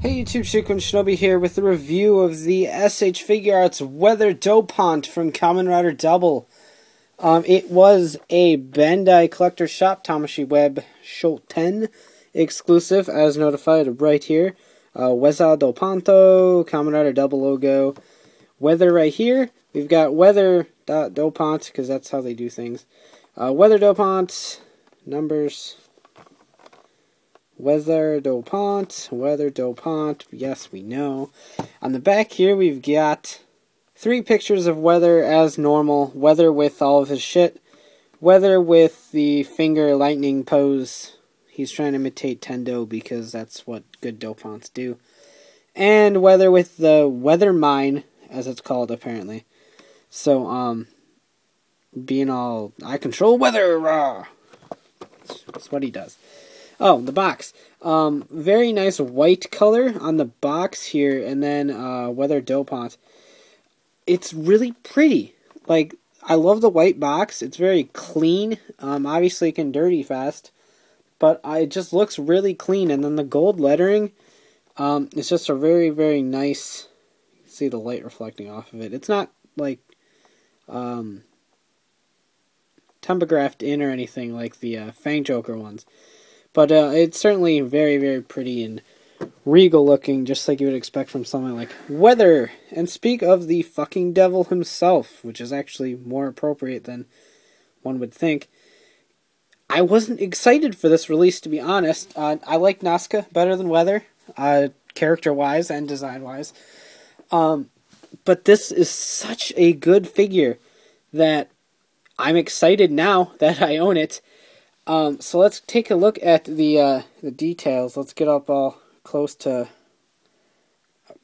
Hey YouTube, Shikun Shinobi here with a review of the SH Figuarts Weather Dopant from Kamen Rider Double. It was a Bandai Collector Shop Tamashii Web Shoten exclusive, as notified right here. Weather Dopanto, Kamen Rider Double logo. Weather right here. We've got Weather.Dopant, because that's how they do things. Weather Dopant, numbers... Weather Dopant, yes, we know. On the back here, we've got 3 pictures of Weather as normal. Weather with all of his shit. Weather with the finger lightning pose. He's trying to imitate Tendo because that's what good Dopants do. And Weather with the Weather Mine, as it's called, apparently. So, being all, I control weather, rah! That's what he does. Oh, the box. Very nice white color on the box here, and then Weather Dopant. It's really pretty. Like, I love the white box. It's very clean. Obviously, it can dirty fast, but it just looks really clean. And then the gold lettering, it's just a very, very nice. You can see the light reflecting off of it. It's not like tempographed in or anything like the Fang Joker ones. But it's certainly very, very pretty and regal looking, just like you would expect from something like Weather. And speak of the fucking devil himself, which is actually more appropriate than one would think. I wasn't excited for this release, to be honest. I like Nazca better than Weather, character-wise and design-wise. But this is such a good figure that I'm excited now that I own it. So let's take a look at the details. Let's get up all close to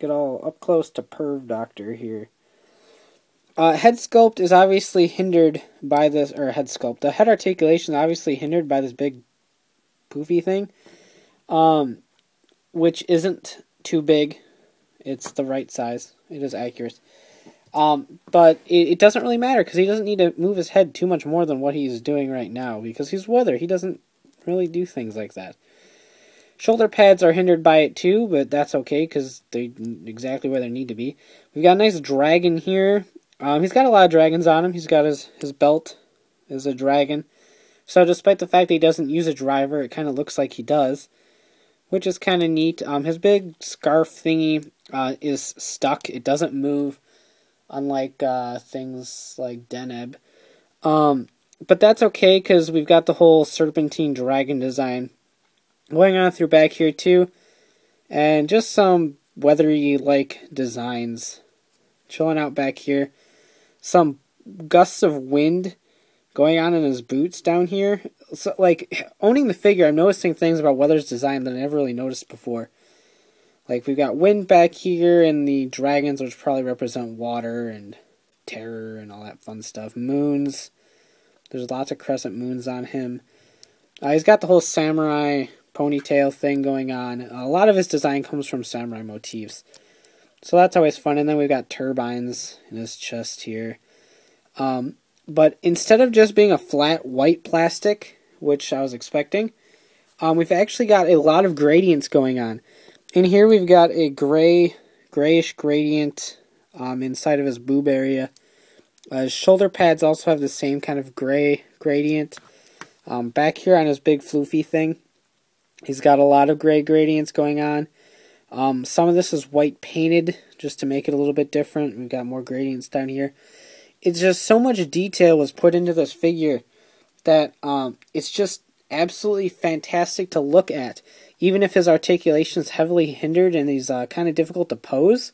Perv Doctor here. Head sculpt is obviously hindered by this, or head sculpt. The head articulation is obviously hindered by this big poofy thing, which isn't too big. It's the right size. It is accurate. But it doesn't really matter, because he doesn't need to move his head too much more than what he's doing right now, because he's Weather. He doesn't really do things like that. Shoulder pads are hindered by it too, but that's okay, because they're exactly where they need to be. We've got a nice dragon here. He's got a lot of dragons on him. He's got his belt is a dragon. So despite the fact that he doesn't use a driver, it kind of looks like he does, which is kind of neat. His big scarf thingy is stuck. It doesn't move. Unlike things like Deneb. But that's okay, because we've got the whole serpentine dragon design going on through back here too. And just some weathery-like designs chilling out back here. Some gusts of wind going on in his boots down here. So, like, owning the figure, I'm noticing things about Weather's design that I never really noticed before. Like, we've got wind back here, and the dragons, which probably represent water and terror and all that fun stuff. Moons. There's lots of crescent moons on him. He's got the whole samurai ponytail thing going on. A lot of his design comes from samurai motifs. So that's always fun. And then we've got turbines in his chest here. But instead of just being a flat white plastic, which I was expecting, we've actually got a lot of gradients going on. In here we've got a grayish gradient inside of his boob area. His shoulder pads also have the same kind of gray gradient. Back here on his big floofy thing, he's got a lot of gray gradients going on. Some of this is white painted just to make it a little bit different. We've got more gradients down here. It's just so much detail was put into this figure that it's just absolutely fantastic to look at. Even if his articulation is heavily hindered and he's kind of difficult to pose,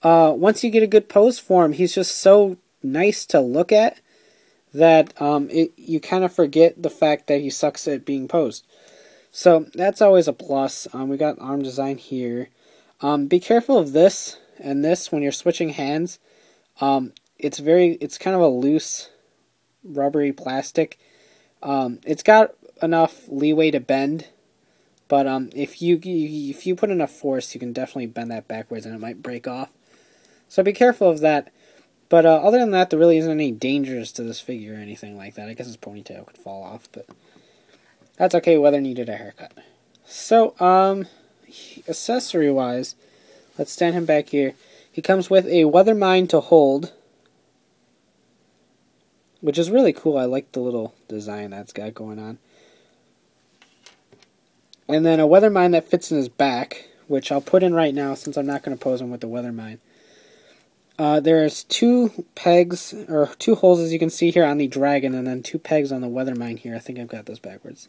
once you get a good pose for him, he's just so nice to look at that you kind of forget the fact that he sucks at being posed. So that's always a plus. We got arm design here. Be careful of this and this when you're switching hands. It's kind of a loose, rubbery plastic. It's got enough leeway to bend. But if you put enough force, you can definitely bend that backwards and it might break off. So be careful of that. But other than that, there really isn't any dangers to this figure or anything like that. I guess his ponytail could fall off, but that's okay. Weather needed a haircut. So, accessory-wise, let's stand him back here. He comes with a weather mine to hold, which is really cool. I like the little design that's got going on. And then a weather mine that fits in his back, which I'll put in right now since I'm not going to pose him with the weather mine. There's 2 pegs, or 2 holes as you can see here on the dragon, and then 2 pegs on the weather mine here. I think I've got this backwards.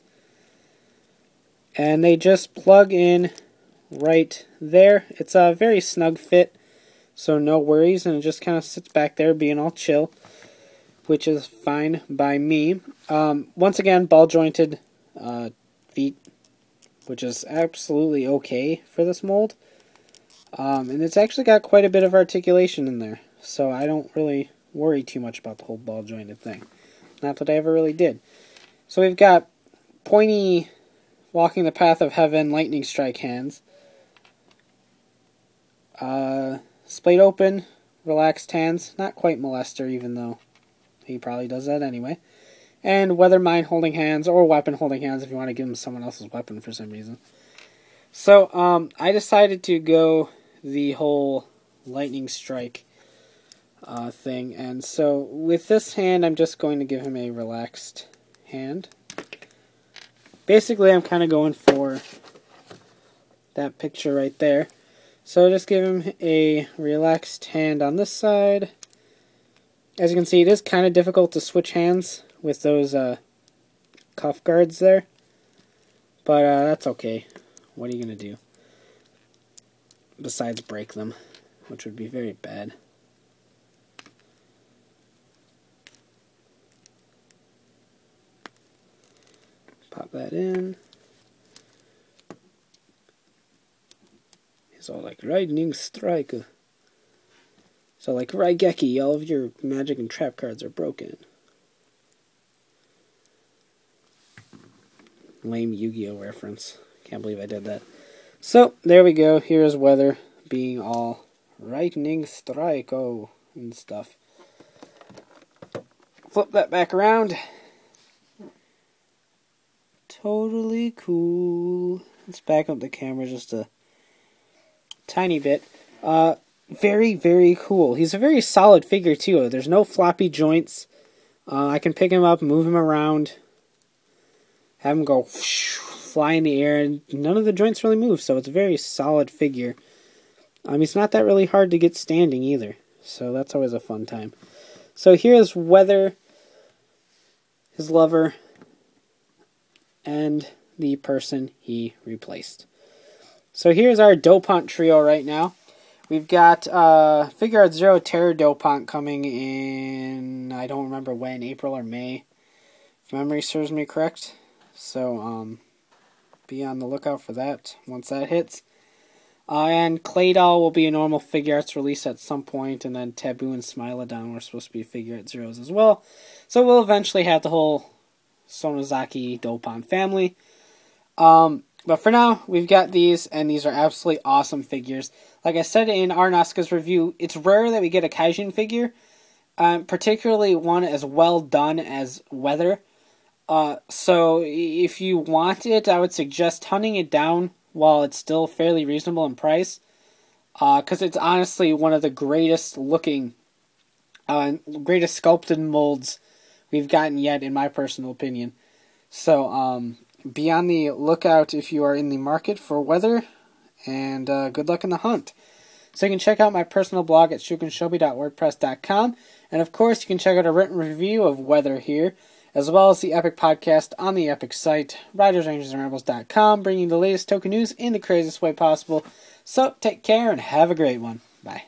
And they just plug in right there. It's a very snug fit, so no worries, and it just kind of sits back there being all chill, which is fine by me. Once again, ball jointed feet, which is absolutely okay for this mold. And it's actually got quite a bit of articulation in there, so I don't really worry too much about the whole ball jointed thing. Not that I ever really did. So we've got pointy, walking the path of heaven, lightning strike hands. Splayed open, relaxed hands. Not quite molester, even though he probably does that anyway. And weather mine holding hands, or weapon holding hands if you want to give him someone else's weapon for some reason. So, I decided to go the whole lightning strike thing. And so, with this hand, I'm just going to give him a relaxed hand. Basically, I'm kind of going for that picture right there. So, just give him a relaxed hand on this side. As you can see, it is kind of difficult to switch hands with those cuff guards there. But that's okay. What are you going to do? Besides break them, which would be very bad. Pop that in. He's all like, lightning strike. So like Raigeki, all of your magic and trap cards are broken. Lame Yu-Gi-Oh reference. Can't believe I did that. So, there we go. Here's weather being all lightning strike and stuff. Flip that back around. Totally cool. Let's back up the camera just a tiny bit. Very, very cool. He's a very solid figure, too. There's no floppy joints. I can pick him up, move him around, have him go fly in the air, and none of the joints really move, so it's a very solid figure. He's not that really hard to get standing either, so that's always a fun time. So here's Weather, his lover, and the person he replaced. So here's our Dopant trio right now. We've got Figuarts Zero Terror Dopant coming in, I don't remember when, April or May, if memory serves me correct. So, be on the lookout for that once that hits. And Claydol will be a normal Figuarts release at some point, and then Taboo and Smilodon were supposed to be Figuarts Zeros as well. So we'll eventually have the whole Sonozaki Dopant family. But for now, we've got these, and these are absolutely awesome figures. Like I said in Arnasca's review, it's rare that we get a Kaijin figure, particularly one as well done as Weather. So if you want it, I would suggest hunting it down while it's still fairly reasonable in price. Because it's honestly one of the greatest looking, greatest sculpted molds we've gotten yet, in my personal opinion. So, be on the lookout if you are in the market for Weather, and good luck in the hunt. So you can check out my personal blog at shukinshobi.wordpress.com, and of course you can check out a written review of Weather here, as well as the Epic podcast on the Epic site, ridersrangersandrebels.com, bringing the latest token news in the craziest way possible. So take care and have a great one. Bye.